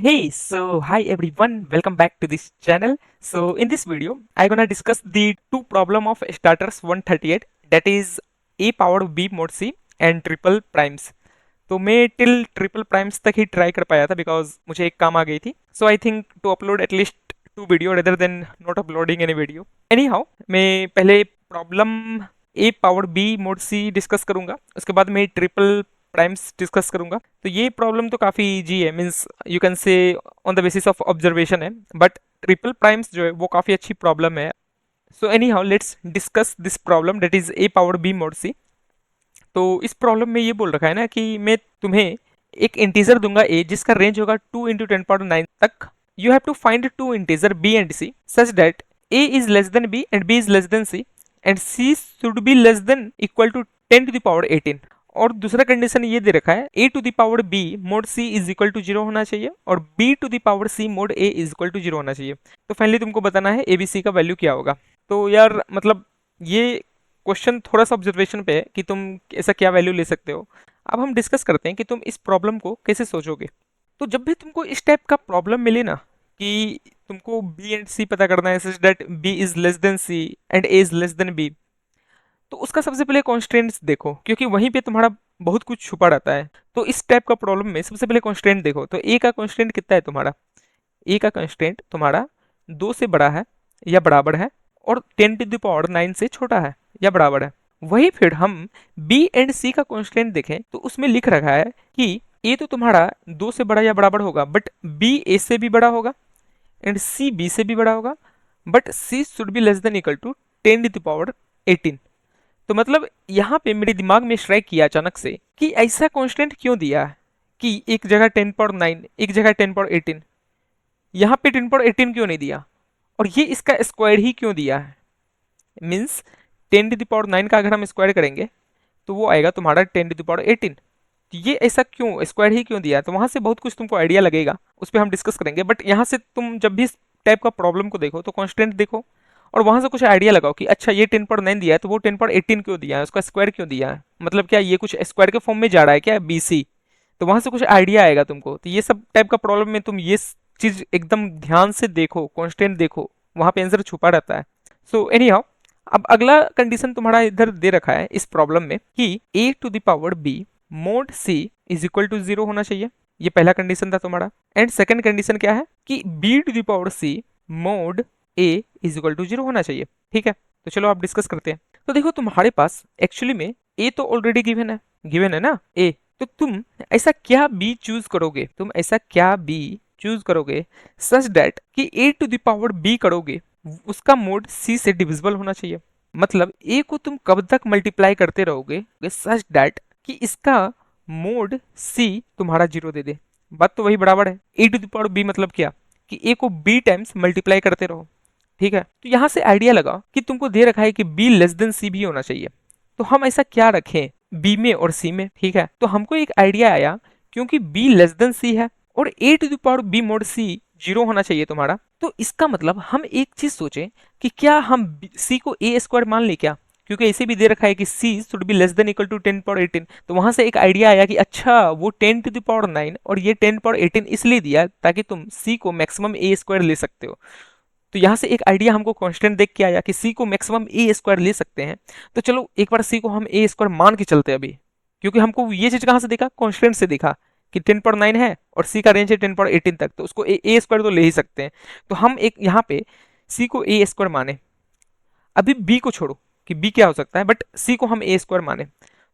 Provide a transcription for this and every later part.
Hey, so hi everyone, welcome back to this channel. So in this video, I'm gonna discuss the two problem of starters 138, that is a powered b mod c and triple primes. तो मैं till triple primes तक ही try कर पाया था because मुझे एक काम आ गई थी. So I think to upload at least two video rather than not uploading any video. Anyhow, मैं पहले problem A powered B mod C discuss करूंगा, उसके बाद मैं ट्रिपल प्राइम्स डिस्कस करूंगा. तो ये प्रॉब्लम तो काफ़ी इजी है, means you can say on the basis of observation है, बट ट्रिपल प्राइम्स जो है वो काफ़ी अच्छी प्रॉब्लम है. So anyhow let's discuss this problem that is A powered B mod C. तो इस प्रॉब्लम में ये बोल रखा है ना कि मैं तुम्हें एक इंटीजर दूंगा ए जिसका रेंज होगा 2 इंटू 10 9 तक. You have to find two integer b and c such that a is less than B and b is less than c and c should be less than equal to 10 to the power 18. और दूसरा condition ये दे रखा है a to the power b mod c is equal to 0 होना चाहिए और b to the power c mod a is equal to 0 होना चाहिए. तो फाइनली तुमको बताना है a b c का वैल्यू क्या होगा. तो यार मतलब ये क्वेश्चन थोड़ा सा ऑब्जर्वेशन पे है कि तुम ऐसा क्या वैल्यू ले सकते हो. अब हम डिस्कस करते हैं कि तुम इस प्रॉब्लम को कैसे सोचोगे. तो जब भी तुमको इस टाइप का प्रॉब्लम मिले ना कि तुमको b एंड c पता करना है such that b is less than c and a is less than b, तो उसका सबसे पहले कॉन्स्टेंट्स देखो क्योंकि वहीं पे तुम्हारा बहुत कुछ छुपा रहता है. तो इस टाइप का प्रॉब्लम में सबसे पहले कॉन्स्टेंट देखो. तो ए का कॉन्स्टेंट कितना है तुम्हारा? ए का कॉन्स्टेंट तुम्हारा 2 से बड़ा है या बराबर है और 10 to the power 9 से छोटा है या बराबर है. वही फिर हम b एंड c का कॉन्स्टेंट देखें तो उसमें लिख रखा है कि a तो तुम्हारा 2 से बड़ा या बराबर होगा बट b a से भी बड़ा होगा एंड c b से भी बड़ा होगा but c should be less than equal to 10 to the power 18. तो मतलब यहाँ पे मेरे दिमाग में स्ट्राइक किया अचानक से कि ऐसा कांस्टेंट क्यों दिया है कि एक जगह 10 पावर 9 एक जगह 10 पावर 18, यहाँ पे 10 पावर 18 क्यों नहीं दिया और ये इसका स्क्वायर ही क्यों दिया है. मीन्स 10 to the power 9 का अगर हम स्क्वायर करेंगे तो वो आएगा तुम्हारा 10 to the power 18. तो ये ऐसा क्यों स्क्वायर ही क्यों दिया है. तो वहां से बहुत कुछ तुमको आइडिया लगेगा, उस पर हम डिस्कस करेंगे. बट यहाँ से तुम जब भी इस टाइप का प्रॉब्लम को देखो तो कॉन्स्टेंट देखो और वहां से कुछ आइडिया लगाओ कि अच्छा ये 10 पावर 9 दिया है तो वो 10 पावर 18 क्यों दिया है, उसका स्क्वायर क्यों दिया है, मतलब क्या ये कुछ स्क्वायर के फॉर्म में जा रहा है क्या बीसी. तो वहां से कुछ आइडिया आएगा तुमको. तो ये सब टाइप का प्रॉब्लम में तुम ये चीज एकदम ध्यान से देखो, कॉन्स्टेंट देखो, वहां पे आंसर छुपा रहता है. सो एनी हाउ, अब अगला कंडीशन तुम्हारा इधर दे रखा है इस प्रॉब्लम में कि a to the power b mod c is equal to 0 होना चाहिए. ये पहला कंडीशन था तुम्हारा. एंड सेकंड कंडीशन क्या है कि b to the power c mod a is equal to 0 होना चाहिए. ठीक है, तो चलो आप डिस्कस करते हैं. तो देखो तुम्हारे पास एक्चुअली में a तो ऑलरेडी गिवन है ना a. तो तुम ऐसा क्या b चूज करोगे, तुम ऐसा क्या b चूज करोगे सच दैट कि a to the power b करोगे उसका मोड c से डिविजिबल होना चाहिए. मतलब a को तुम कब तक मल्टीप्लाई करते रहोगे सच दैट कि इसका मोड c तुम्हारा 0 दे दे. बात तो वही बराबर है. a to the power b मतलब क्या कि a को b टाइम्स मल्टीप्लाई करते रहो. ठीक है, तो यहां से आइडिया लगाओ कि तुमको दे रखा है कि b लेस देन c भी होना चाहिए. तो हम ऐसा क्या रखें b में और c में. ठीक है, तो हमको एक आइडिया आया क्योंकि b लेस देन c है और a to the power b mod c 0 होना चाहिए तुम्हारा. तो इसका मतलब हम एक चीज सोचें कि क्या हम c को a स्क्वायर मान ले क्या, क्योंकि ऐसे भी दे रखा है कि c should be less than equal to 10 power 18. तो वहां से एक आइडिया आया कि अच्छा वो 10 to the power 9 और ये 10 पावर 18 इसलिए दिया ताकि तुम c को मैक्सिमम a स्क्वायर ले सकते हो. तो यहाँ से एक आइडिया हमको कांस्टेंट देख के आया कि c को मैक्सिमम ए स्क्वायर ले सकते हैं. तो चलो एक बार c को हम ए स्क्वायर मान के चलते हैं अभी, क्योंकि हमको ये चीज कहाँ से देखा, कांस्टेंट से देखा कि 10 पावर 9 है और c का रेंज है 10 पावर 18 तक, तो उसको ए स्क्वायर तो ले ही सकते हैं. तो हम एक यहाँ पे c को ए स्क्वायर माने. अभी b को छोड़ो कि b क्या हो सकता है, बट c को हम ए स्क्वायर माने.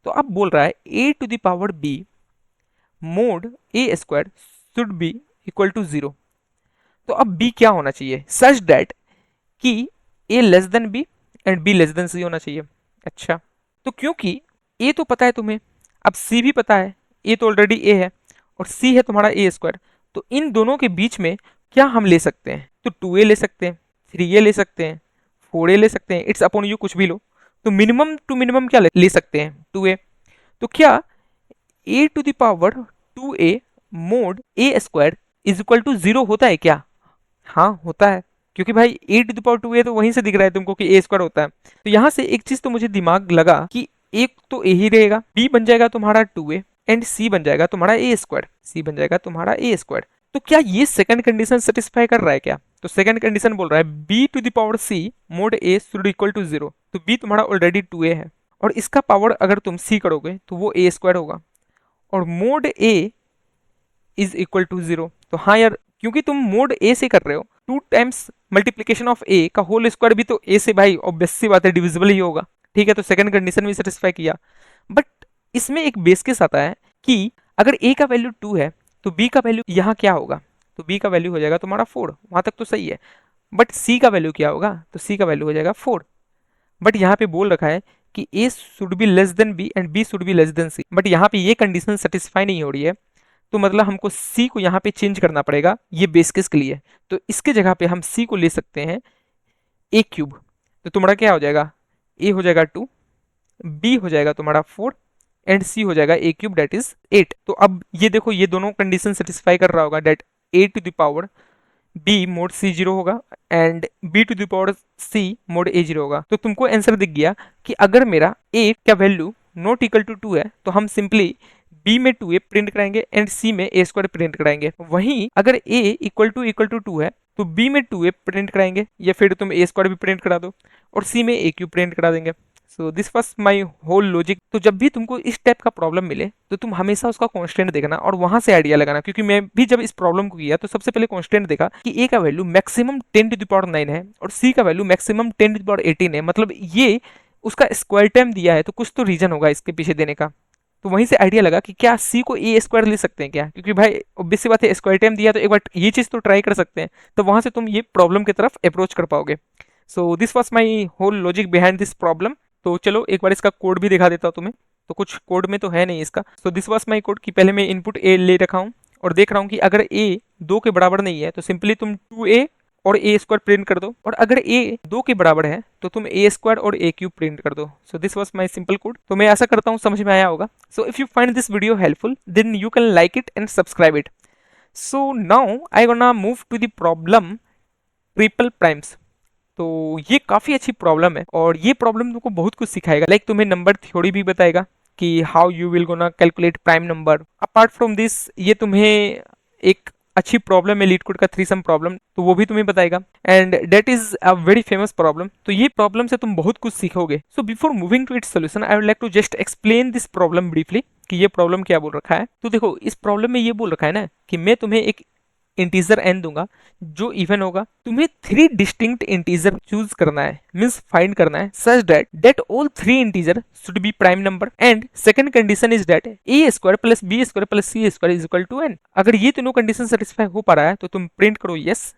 तो अब बोल रहा है a to the power b mod a square should be equal to 0. तो अब b क्या होना चाहिए सच दैट कि a less than b and b less than c होना चाहिए. अच्छा, तो क्योंकि a तो पता है तुम्हें, अब c भी पता है, a तो ऑलरेडी a है और c है तुम्हारा a स्क्वायर. तो इन दोनों के बीच में क्या हम ले सकते हैं, तो 2a ले सकते हैं, 3a ले सकते हैं, 4a ले सकते हैं, इट्स अपॉन यू, कुछ भी लो. तो मिनिमम टू मिनिमम क्या ले सकते हैं, 2a. तो क्या a to the power 2a mod a square is equal to 0 होता है क्या. हाँ होता है, क्योंकि भाई a to the power 2a तो वहीं से दिख रहा है तुमको कि a स्क्वायर होता है. तो यहाँ से एक चीज तो मुझे दिमाग लगा कि एक तो a ही रहेगा, b बन जाएगा तुम्हारा 2a एंड c बन जाएगा तुम्हारा a स्क्वायर, c बन जाएगा तुम्हारा a स्क्वायर. तो क्या ये सेकंड कंडीशन सेटिस्फाई कर रहा है क्या? तो सेकंड कंडीशन बोल रहा है b to the power C mod a should equal to 0। तो बी तुम्हारा ऑलरेडी 2a है और इसका पावर अगर तुम सी करोगे तो वो ए स्क्वायर होगा और mod a is equal to 0। तो हाँ यार, क्योंकि तुम मोड ए से कर रहे हो, 2 टाइम्स मल्टीप्लीकेशन ऑफ ए का होल स्क्वायर भी तो ए से भाई ऑब्वियस सी बात है डिविजिबल ही होगा। ठीक है, तो सेकंड कंडीशन भी सेटिस्फाई किया। बट इसमें एक बेस केस आता है कि अगर ए का वैल्यू 2 है तो बी का वैल्यू यहाँ क्या होगा? तो बी का वैल्यू हो जाएगा तुम्हारा 4, वहां तक तो सही है। बट सी का वैल्यू क्या होगा? तो सी का वैल्यू हो जाएगा 4। बट यहाँ पे बोल रखा है कि A should be less than B and B should be less than C, but यहाँ पे ये कंडीशन सेटिस्फाई नहीं हो रही है। तो मतलब हमको सी को यहाँ पे चेंज करना पड़ेगा ये बेस केस के लिए। तो इसके जगह पे हम सी को ले सकते हैं ए क्यूब। तो तुम्हारा क्या हो जाएगा? ए हो जाएगा 2, बी हो जाएगा तुम्हारा 4 एंड सी हो जाएगा ए क्यूब डेट इज 8। तो अब ये देखो ये दोनों कंडीशन सेटिस्फाई कर रहा होगा that A to the power B mod C 0 होगा and B to the power C mod A 0 होगा। तो तुमको आंसर दिख गया कि अगर मेरा ए का वैल्यू नॉट इक्वल टू 2 है तो हम सिंपली बी में 2a प्रिंट कराएंगे एंड सी में ए स्क्वायर प्रिंट कराएंगे। वहीं अगर a इक्वल टू 2 है तो b में 2a प्रिंट कराएंगे या फिर तुम ए स्क्वायर भी प्रिंट करा दो और c में ए क्यूब प्रिंट करा देंगे। So this was my whole logic. तो जब भी तुमको इस टाइप का प्रॉब्लम मिले तो तुम हमेशा उसका कांस्टेंट देखना और वहां से आइडिया लगाना, क्योंकि मैं भी जब इस प्रॉब्लम को किया तो सबसे पहले कांस्टेंट देखा कि ए का value maximum 10 to the power 9 है और सी का value maximum 10 to the power 18 है। मतलब ये उसका स्क्वायर टर्म दिया है तो कुछ तो रीजन होगा इसके पीछे देने का। तो वहीं से आइडिया लगा कि क्या सी को ए स्क्वायर ले सकते हैं क्या, क्योंकि भाई ऑब्वियस सी बात है स्क्वायर टाइम दिया तो एक बार ये चीज तो ट्राई कर सकते हैं। तो वहां से तुम ये प्रॉब्लम की तरफ अप्रोच कर पाओगे। So this was my whole logic behind this problem. तो चलो एक बार इसका कोड भी दिखा देता हूँ तुम्हें। तो कुछ कोड में तो है नहीं इसका। सो दिस वाज माय कोड कि पहले मैं इनपुट ए ले रखा हूँ और देख रहा हूँ कि अगर ए 2 के बराबर नहीं है तो सिंपली तुम 2a और ए स्क्वायर प्रिंट कर दो, और अगर ए 2 के बराबर है तो तुम ए स्क्वायर और ए क्यूब प्रिंट कर दो। So this was my simple code. तो मैं आशा करता हूँ समझ में आया होगा। So if you find this video helpful then you can like it and subscribe it. So now I gonna move to the problem triple primes. तो ये काफी अच्छी प्रॉब्लम है और ये प्रॉब्लम तुमको बहुत कुछ सिखाएगा। लाइक तुम्हें नंबर थ्योरी भी बताएगा कि how you will gonna calculate prime number. Apart from this ये तुम्हें एक अच्छी प्रॉब्लम है लीड कोड का थ्रीसम प्रॉब्लम, तो वो भी तुम्हें बताएगा and that is a very famous problem. तो ये प्रॉब्लम से तुम बहुत कुछ सीखोगे। So before moving to its solution I would like to just explain this problem briefly कि ये प्रॉब्लम क्या बोल रखा है। तो देखो इस प्रॉब्लम में ये बोल रखा है ना कि मैं तुम्हें एक इंटीजर n दूंगा जो इवन होगा। तुम्हें 3 डिस्टिंक्ट इंटीजर चूज करना है, मींस फाइंड करना है such that all 3 integer should be prime number and second condition is that a square plus B square plus C square is equal to n। अगर ये तीनों condition satisfy हो पा रहा है तो तुम प्रिंट करो यस,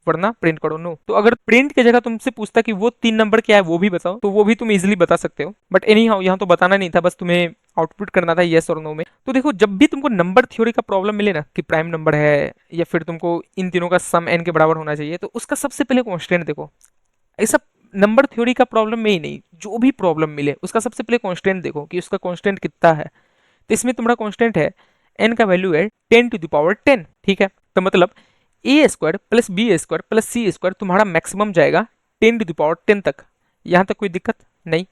वरना प्रिंट करो नो। तो अगर प्रिंट की जगह तुमसे पूछता कि वो 3 नंबर क्या है वो भी बताओ तो वो भी तुम इजीली बता सकते हो। बट एनी हाउ यहाँ तो बताना नहीं था, बस तुम्हें आउटपुट करना था यस और नो में। तो देखो जब भी तुमको नंबर थ्योरी का प्रॉब्लम मिले ना कि प्राइम नंबर है या फिर तुमको इन तीनों का सम n के बराबर होना चाहिए, तो उसका सबसे पहले कांस्टेंट देखो। ऐसा नंबर थ्योरी का प्रॉब्लम में ही नहीं, जो भी प्रॉब्लम मिले उसका सबसे पहले कांस्टेंट देखो कि उसका कांस्टेंट कितना है। तो इसमें तुम्हारा कांस्टेंट है n का वैल्यू है 10 टू द पावर 10। ठीक है, तो मतलब A square plus B square plus C square तुम्हारा मैक्सिमम जाएगा 10 टू द पावर 10 तक। यहाँ तक कोई दिक्कत नहीं।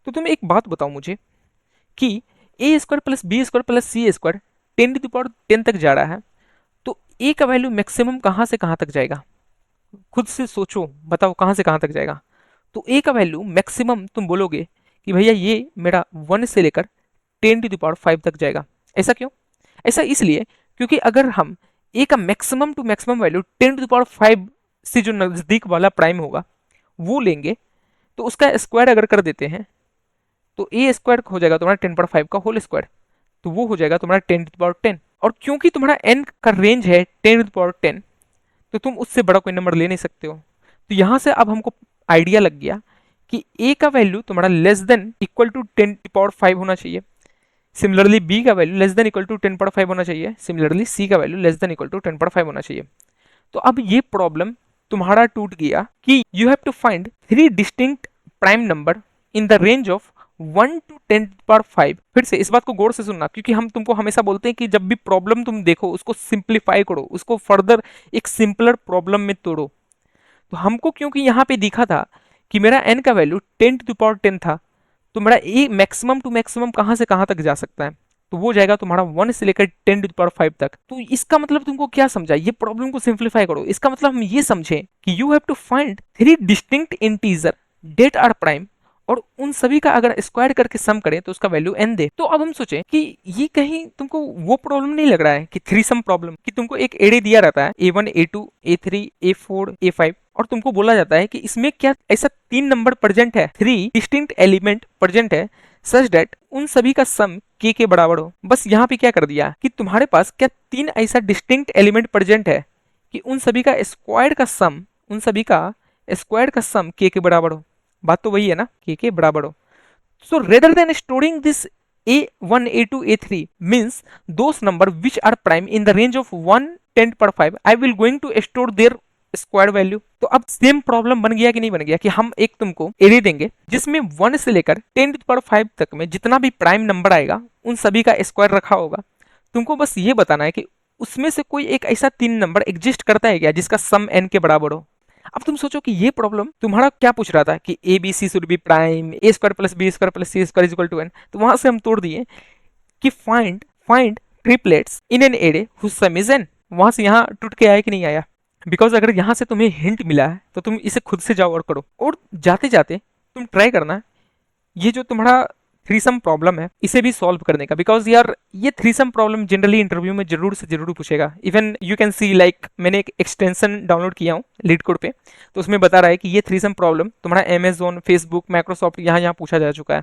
तो तुम एक बात बताओ मुझे कि A square plus B square plus C square 10 to the power 10 तक जा रहा है, तो ए का वैल्यू मैक्सिमम कहाँ से कहाँ तक जाएगा? खुद से सोचो, बताओ कहाँ से कहाँ तक जाएगा। तो ए का वैल्यू मैक्सिमम तुम बोलोगे कि भैया ये मेरा 1 से लेकर 10 टू द पावर 5 तक जाएगा। ऐसा क्यों? ऐसा इसलिए क्योंकि अगर हम ए का maximum to maximum value 10 to the power 5 से जो नजदीक वाला प्राइम होगा वो लेंगे तो उसका स्क्वायर अगर कर देते हैं तो ए स्क्वायर हो जाएगा तुम्हारा 10 पावर 5 का होल स्क्वायर, तो वो हो जाएगा तुम्हारा 10 टू द पावर 10। और क्योंकि तुम्हारा n का रेंज है 10 टू द पावर 10 तो तुम उससे बड़ा कोई नंबर ले नहीं सकते हो। तो यहां से अब हमको आइडिया लग गया कि a का वैल्यू तुम्हारा less than equal to 10 to power 5 होना चाहिए। सिमिलरली b का value less than equal to 10 power 5 होना चाहिए। सिमिलरली c का value less than equal to 10 power 5 होना चाहिए। तो अब ये प्रॉब्लम तुम्हारा टूट गया कि you have to find 3 distinct prime number in the range of 1 to 10 power 5। फिर से इस बात को गौर से सुनना, क्योंकि हम तुमको हमेशा बोलते हैं कि जब भी प्रॉब्लम तुम देखो उसको सिंप्लीफाई करो, उसको फर्दर एक सिंपलर प्रॉब्लम में तोड़ो। तो हमको क्योंकि यहाँ पे दिखा था कि मेरा n का वैल्यू 10 टू द पावर 10 था, तो मेरा ए मैक्सिमम टू मैक्सिमम कहाँ से कहाँ तक जा सकता है? तो वो जाएगा तुम्हारा 1 से लेकर 10 टू द पावर 5 तक। तो इसका मतलब तुमको क्या समझा, ये प्रॉब्लम को सिंप्लीफाई करो। इसका मतलब हम ये समझे कि you have to find 3 distinct integer that are prime, और उन सभी का अगर स्क्वायर करके सम करें तो उसका वैल्यू n दे। तो अब हम सोचें कि ये कहीं तुमको वो प्रॉब्लम नहीं लग रहा है कि थ्री सम प्रॉब्लम, कि तुमको एक एरे दिया रहता है a1 a2 a3 a4 a5, और तुमको बोला जाता है कि इसमें क्या ऐसा 3 नंबर प्रेजेंट है, 3 डिस्टिंक्ट एलिमेंट प्रेजेंट है सच दैट उन सभी का सम k के बराबर हो। बस यहाँ पे क्या कर दिया कि तुम्हारे पास क्या 3 ऐसा डिस्टिंक्ट एलिमेंट प्रेजेंट है कि उन सभी का स्क्वायर का सम, उन सभी का स्क्वायर का सम k के बराबर हो। बात तो वही है ना, k के बराबर हो। So rather than storing this a1 a2 a3 means those number which are prime in the range of 1 10 per 5 I will going to store their square value. तो अब सेम प्रॉब्लम बन गया कि नहीं बन गया, कि हम एक तुमको एरे देंगे जिसमें 1 से लेकर 10 टू पावर 5 तक में जितना भी प्राइम नंबर आएगा उन सभी का स्क्वायर रखा होगा। तुमको बस ये बताना है कि उसमें से कोई एक ऐसा 3 नंबर एग्जिस्ट करता है क्या जिसका सम n के बराबर हो। अब तुम सोचो कि ये प्रॉब्लम तुम्हारा क्या पूछ रहा था कि a b c should be prime, a square plus B square plus C square is equal to n. तो वहां से हम तोड़ दिए कि find triplets in an array whose sum is n. वहां से यहाँ टूट के आया कि नहीं आया, बिकॉज अगर यहाँ से तुम्हें हिंट मिला है तो तुम इसे खुद से जाओ और करो, और जाते जाते तुम ट्राई करना ये जो तुम्हारा थ्रीसम प्रॉब्लम है इसे भी सॉल्व करने का। बिकॉज यार ये थ्रीसम प्रॉब्लम जनरली इंटरव्यू में जरूर से जरूर पूछेगा। Even you can see like मैंने एक एक्सटेंशन डाउनलोड किया हूँ लीड कोड पे, तो उसमें बता रहा है कि ये थ्रीसम प्रॉब्लम तुम्हारा अमेजोन, फेसबुक, माइक्रोसॉफ्ट यहाँ पूछा जा चुका है।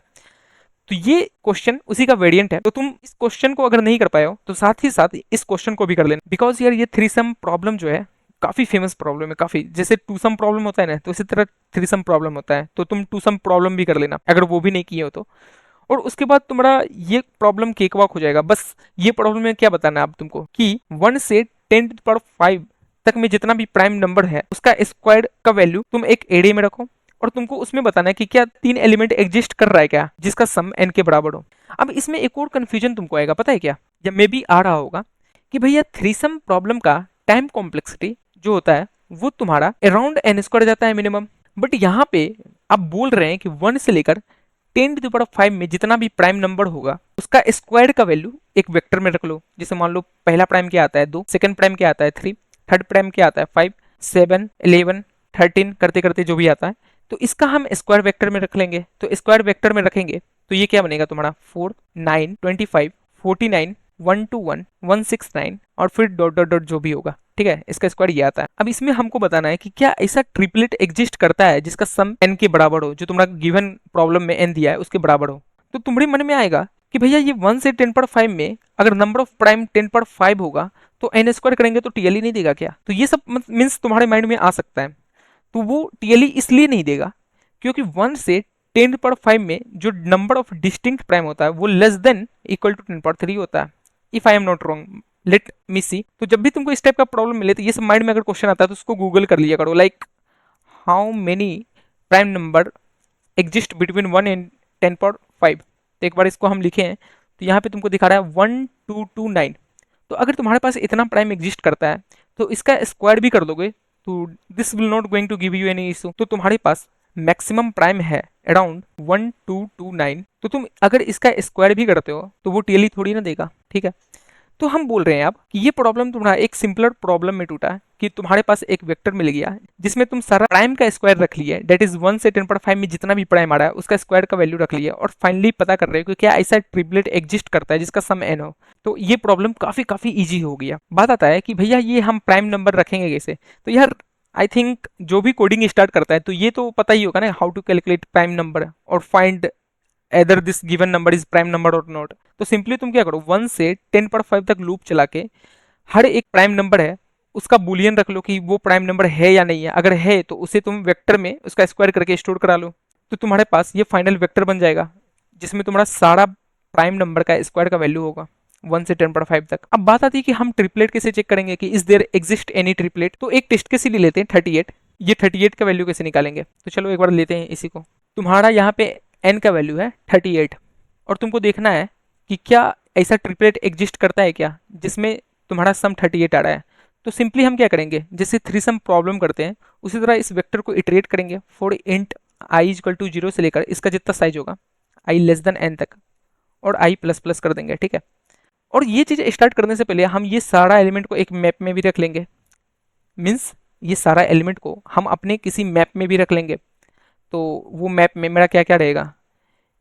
तो ये क्वेश्चन उसी का वेरिएंट है। तो तुम इस क्वेश्चन को अगर नहीं कर पाए हो तो साथ ही साथ इस क्वेश्चन को भी कर लेना। बिकॉज यार ये थ्रीसम प्रॉब्लम जो है काफी फेमस प्रॉब्लम है, काफी जैसे टू सम प्रॉब्लम होता है ना, तो इसी तरह थ्री सम प्रॉब्लम होता है। तो तुम टू सम प्रॉब्लम भी कर लेना अगर वो भी नहीं किए हो तो। और उसके बाद तुम्हारा ये प्रॉब्लम केक वॉक हो जाएगा। बस ये प्रॉब्लम में क्या बताना है अब तुमको कि 1 से 10 टू पावर 5 तक में जितना भी प्राइम नंबर है उसका स्क्वायर का वैल्यू तुम एक एरे में रखो, और तुमको उसमें बताना है कि क्या 3 एलिमेंट एग्जिस्ट कर रहा है क्या जिसका सम n के बराबर हो। अब इसमें एक और कंफ्यूजन तुमको आएगा, पता है क्या, या मे बी आ रहा होगा कि भैया थ्रीसम प्रॉब्लम का टाइम कॉम्प्लेक्सिटी जो होता है वो तुम्हारा अराउंड n स्क्वायर जाता है मिनिमम। बट यहाँ पे आप बोल रहे हैं कि 1 से लेकर 10 टू द पावर 5 में जितना भी प्राइम नंबर होगा उसका स्क्वायर का वैल्यू एक वेक्टर में रख लो। जैसे मान लो पहला प्राइम क्या आता है 2, सेकंड प्राइम क्या आता है 3, थर्ड प्राइम क्या आता है 5, 7, 11, 13 करते करते जो भी आता है, तो इसका हम स्क्वायर वेक्टर में रख लेंगे। तो स्क्वायर वेक्टर में रखेंगे तो ये क्या बनेगा तुम्हारा 4, 9, 25, 49, 121, 169 और फिर डॉट डॉट डॉट जो भी होगा, ठीक है, इसका स्क्वायर ये आता है। अब इसमें हमको बताना है कि क्या ऐसा ट्रिपलेट एग्जिस्ट करता है जिसका सम n के बराबर हो, जो तुम्हारा गिवन प्रॉब्लम में n दिया है उसके बराबर हो। तो तुम्हारे मन में आएगा कि भैया ये 1 से 10 पर 5 में अगर नंबर ऑफ प्राइम 10 पर 5 होगा तो n स्क्वायर करेंगे तो टीएलई नहीं देगा क्या। तो ये सब मीन्स तुम्हारे माइंड में आ सकता है। तो वो टीएलई इसलिए नहीं देगा क्योंकि 1 से 10 पर 5 में जो नंबर ऑफ डिस्टिंक्ट प्राइम होता है वो लेस देन इक्वल टू 10 पर 3 होता है, if I am not wrong, let me see. तो जब भी तुमको इस टाइप का प्रॉब्लम मिले तो ये सब माइंड में अगर क्वेश्चन आता है तो उसको गूगल कर लिया करो, like how many prime number exist between 1 and 10 पर 5। तो एक बार इसको हम लिखे हैं तो यहाँ पे तुमको दिखा रहा है 1229। तो अगर तुम्हारे पास इतना प्राइम एग्जिस्ट करता है तो इसका स्क्वायर भी कर दोगे तो this will not going to give you any issue. तो तुम्हारे पास मैक्सिमम प्राइम है अराउंड 1229। तो तुम अगर इसका स्क्वायर भी करते हो तो वो टीएलई थोड़ी ना देगा, ठीक है। तो हम बोल रहे हैं अब कि ये प्रॉब्लम तुम्हारा एक सिंपलर प्रॉब्लम में टूटा है कि तुम्हारे पास एक वेक्टर मिल गया जिसमें तुम सारा प्राइम का स्क्वायर रख लिया, डेट इज 1 से 10 पर 5 में जितना भी प्राइम आ रहा है उसका स्क्वायर का वैल्यू रख लिया, और फाइनली पता कर रहे हो कि क्या ऐसा ट्रिपलेट एग्जिस्ट करता है जिसका सम n हो। तो ये प्रॉब्लम काफी इजी हो गया। बात आता है कि भैया ये हम प्राइम नंबर रखेंगे कैसे। तो यार आई थिंक जो भी कोडिंग स्टार्ट करता है तो ये तो पता ही होगा ना how to calculate prime number और find either this given number is prime number और नॉट। तो सिंपली तुम क्या करो 1 से 10 पर 5 तक लूप चला के हर एक प्राइम नंबर है उसका बुलियन रख लो कि वो प्राइम नंबर है या नहीं है। अगर है तो उसे तुम वेक्टर में उसका स्क्वायर करके स्टोर करा लो, तो तुम्हारे पास ये फाइनल वेक्टर बन जाएगा जिसमें तुम्हारा सारा प्राइम नंबर का स्क्वायर का वैल्यू होगा 1 से 10 पर 5 तक। अब बात आती है कि हम ट्रिपलेट कैसे चेक करेंगे कि is there exist any triplet. तो एक टेस्ट केस ही ले लेते हैं 38। ये 38 का वैल्यू कैसे निकालेंगे, तो चलो एक बार लेते हैं इसी को। तुम्हारा यहाँ पे n का वैल्यू है 38 और तुमको देखना है कि क्या ऐसा ट्रिपलेट एग्जिस्ट करता है क्या जिसमें तुम्हारा सम 38 आ रहा है। तो सिंपली हम क्या करेंगे, जैसे थ्री सम प्रॉब्लम करते हैं उसी तरह इस वेक्टर को इटरेट करेंगे for int i equal to 0 से लेकर इसका जितना साइज होगा i लेस देन n तक, और आई प्लस प्लस कर देंगे, ठीक है। और ये चीज़ स्टार्ट करने से पहले हम ये सारा एलिमेंट को एक मैप में भी रख लेंगे, मीन्स ये सारा एलिमेंट को हम अपने किसी मैप में भी रख लेंगे। तो वो मैप में मेरा क्या क्या रहेगा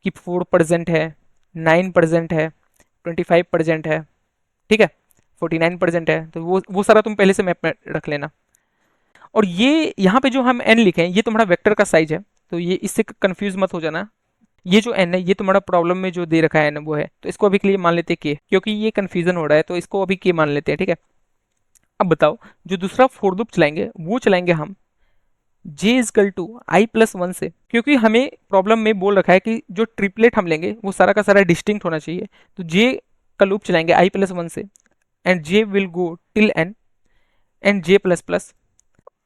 कि 4% है, 9% है, 25% है, ठीक है, 49% है। तो वो सारा तुम पहले से मैप में रख लेना। और ये यहाँ पे जो हम n लिखे हैं ये तुम्हारा वेक्टर का साइज है, तो ये इससे कंफ्यूज मत हो जाना। ये जो n है ये तुम्हारा प्रॉब्लम में जो दे रखा है n वो है, तो इसको अभी के लिए मान लेते हैं k, क्योंकि ये कंफ्यूजन हो रहा है तो इसको अभी k मान लेते हैं, ठीक है। अब बताओ, जो दूसरा फोर लूप चलाएंगे वो चलाएंगे हम j equal to i plus one से, क्योंकि हमें प्रॉब्लम में बोल रखा है कि जो ट्रिपलेट हम लेंगे वो सारा का सारा डिस्टिंक्ट होना चाहिए। तो j का लूप चलाएंगे आई प्लस वन से and j will go till n and j plus plus.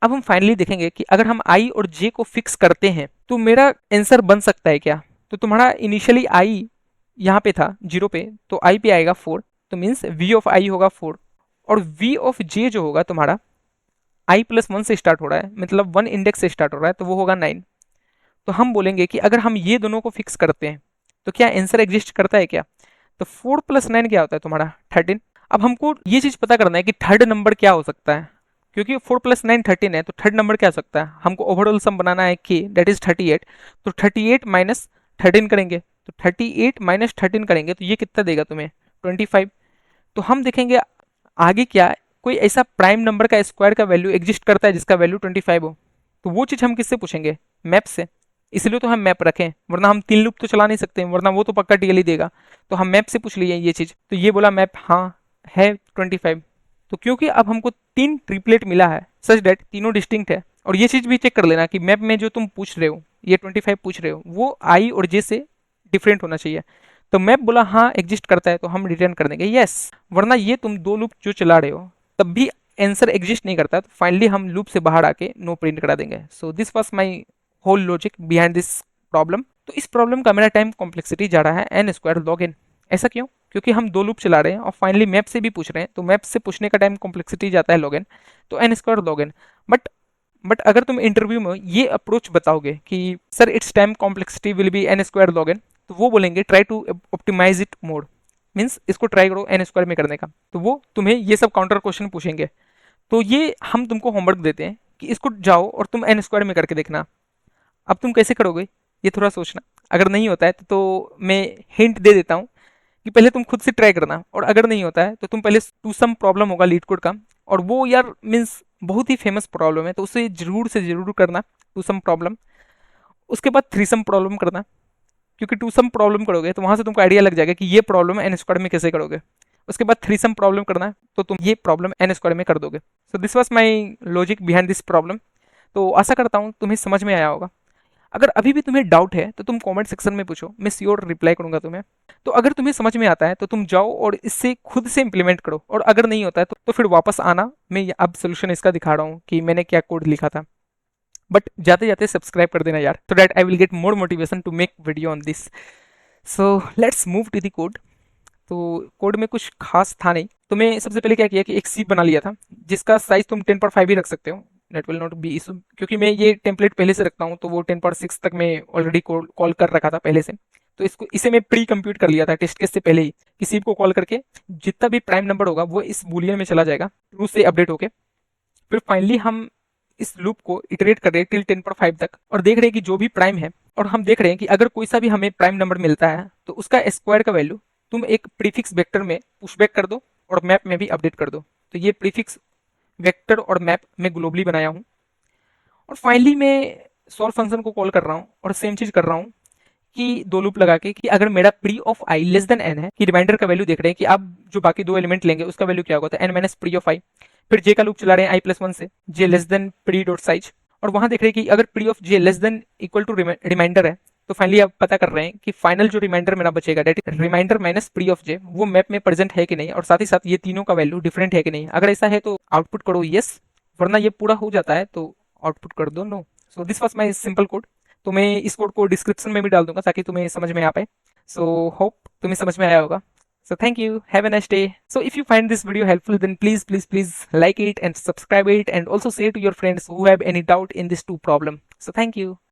अब हम फाइनली देखेंगे कि अगर हम i और j को फिक्स करते हैं तो मेरा आंसर बन सकता है क्या। तो तुम्हारा इनिशियली i यहाँ पे था 0 पे, तो i पे आएगा 4, तो मीन्स v ऑफ i होगा 4, और v ऑफ j जो होगा तुम्हारा i प्लस वन से स्टार्ट हो रहा है, मतलब 1 इंडेक्स से स्टार्ट हो रहा है, तो वो होगा 9। तो हम बोलेंगे कि अगर हम ये दोनों को फिक्स करते हैं तो क्या आंसर एग्जिस्ट करता है क्या। तो 4 प्लस 9 क्या होता है तुम्हारा 13। अब हमको ये चीज पता करना है कि थर्ड नंबर क्या हो सकता है, क्योंकि 4 प्लस 9 13 है, तो थर्ड नंबर क्या हो सकता है। हमको ओवरऑल सम बनाना है k दैट इज 38, तो 38 माइनस 13 करेंगे, तो 38 माइनस 13 करेंगे तो ये कितना देगा तुम्हें 25। तो हम देखेंगे आगे क्या कोई ऐसा प्राइम नंबर का स्क्वायर का वैल्यू एग्जिस्ट करता है जिसका वैल्यू 25 हो। तो वो चीज़ हम किससे पूछेंगे, मैप से, इसलिए तो हम मैप रखें, वरना हम 3 लूप तो चला नहीं सकते, वरना वो तो पक्का टीएल ही देगा। तो हम मैप से पूछ लिए ये चीज़, तो ये बोला मैप हाँ है 25। तो क्योंकि अब हमको 3 ट्रिपलेट मिला है सच डेट तीनों डिस्टिंक्ट है। और ये चीज़ भी चेक कर लेना कि मैप में जो तुम पूछ रहे हो ये 25 पूछ रहे हो वो आई और जे से डिफरेंट होना चाहिए। तो मैप बोला हाँ एग्जिस्ट करता है, तो हम रिटर्न कर देंगे यस, वरना ये तुम 2 लूप जो चला रहे हो तब भी आंसर एग्जिस्ट नहीं करता, तो फाइनली हम लूप से बाहर आके नो प्रिंट करा देंगे। So this was my whole logic behind this problem. तो इस प्रॉब्लम का मेरा टाइम कॉम्प्लेक्सिटी जा रहा है एन स्क्वायर लॉग एन। ऐसा क्यों, क्योंकि हम 2 लूप चला रहे हैं और फाइनली मैप से भी पूछ रहे हैं, तो मैप से पूछने का टाइम कॉम्प्लेक्सिटी जाता है लॉग एन, तो n square log n. But अगर तुम इंटरव्यू में ये अप्रोच बताओगे कि sir its time complexity will be n square log n, तो वो बोलेंगे try to optimize it more, means इसको ट्राई करो एन स्क्वायर में करने का, तो वो तुम्हें ये सब काउंटर क्वेश्चन पूछेंगे। तो ये हम तुमको होमवर्क देते हैं कि इसको जाओ और तुम एन स्क्वायर में करके देखना। अब तुम कैसे करोगे ये थोड़ा सोचना, अगर नहीं होता है तो मैं हिंट दे देता हूँ कि पहले तुम खुद से ट्राई करना, और अगर नहीं होता है तो तुम पहले टू सम प्रॉब्लम होगा लीड कोड का, और वो यार मीन्स बहुत ही फेमस प्रॉब्लम है, तो उसे जरूर से जरूर करना टू सम प्रॉब्लम। उसके बाद थ्री सम प्रॉब्लम करना, क्योंकि टू सम प्रॉब्लम करोगे तो वहां से तुमको आइडिया लग जाएगा कि ये प्रॉब्लम एन स्क्वायर में कैसे करोगे। उसके बाद थ्री सम प्रॉब्लम करना तो तुम ये प्रॉब्लम एन स्क्वायर में कर दोगे। सो this was my logic behind this problem. तो आशा करता हूँ तुम्हें समझ में आया होगा। अगर अभी भी तुम्हें डाउट है तो तुम कमेंट सेक्शन में पूछो, मैं श्योर रिप्लाई करूंगा तुम्हें। तो अगर तुम्हें समझ में आता है तो तुम जाओ और इससे खुद से इंप्लीमेंट करो, और अगर नहीं होता है तो फिर वापस आना, मैं अब सोल्यूशन इसका दिखा रहा हूँ कि मैंने क्या कोड लिखा था। बट जाते जाते सब्सक्राइब कर देना यार, so that I will get more motivation to make video on this. So let's move to the code. तो कोड में कुछ खास था नहीं, तो मैं सबसे पहले क्या किया कि एक सी बना लिया था जिसका साइज तुम 10/5 ही रख सकते हो, net will not be issue, क्योंकि मैं ये टेम्पलेट पहले से रखता हूँ, तो वो 10/6 तक मैं ऑलरेडी कॉल कर रखा था पहले से। तो इसे मैं प्री कंप्यूट कर लिया था टेस्ट केस से पहले ही, किसी को कॉल करके जितना भी प्राइम नंबर होगा वो इस बूलियन में चला जाएगा ट्रू से अपडेट होके। फिर फाइनली हम इस लूप को इटरेट कर रहे हैं टिल 10/5 तक, और देख रहे हैं कि जो भी प्राइम है, और हम देख रहे हैं कि अगर कोई सा भी हमें प्राइम नंबर मिलता है तो उसका स्क्वायर का वैल्यू तुम एक प्रीफिक्स वेक्टर में पुशबैक कर दो और मैप में भी अपडेट कर दो। तो ये प्रीफिक्स वेक्टर और मैप में ग्लोबली बनाया हूँ। और फाइनली मैं सॉल्व फंक्शन को कॉल कर रहा हूँ और सेम चीज कर रहा हूँ कि 2 लूप लगा के कि अगर मेरा pre of i less than n है, कि रिमाइंडर का वैल्यू देख रहे हैं कि अब जो बाकी 2 एलिमेंट लेंगे उसका वैल्यू क्या होगा, तो एन माइनस प्री ऑफ आई। फिर जे का लूप चला रहे हैं आई प्लस वन से, J less than pre dot size, और वहां देख रहे हैं कि अगर pre of J less than equal to remainder है, तो फाइनली आप पता कर रहे हैं कि फाइनल जो रिमाइंडर मेरा बचेगा that remainder minus pre of J वो मैप में प्रेजेंट है कि नहीं, और साथ ही साथ ये तीनों का वैल्यू डिफरेंट है कि नहीं। अगर ऐसा है तो आउटपुट करो यस, वरना ये पूरा हो जाता है तो आउटपुट कर दो no. So this was my simple code. तो मैं इस कोड को डिस्क्रिप्शन में भी डाल दूंगा ताकि तुम्हें समझ में आ पाए। सो होप तुम्हें समझ में आया होगा। So thank you. Have a nice day. So if you find this video helpful, then please like it and subscribe it, and also share to your friends who have any doubt in this two problem. So thank you.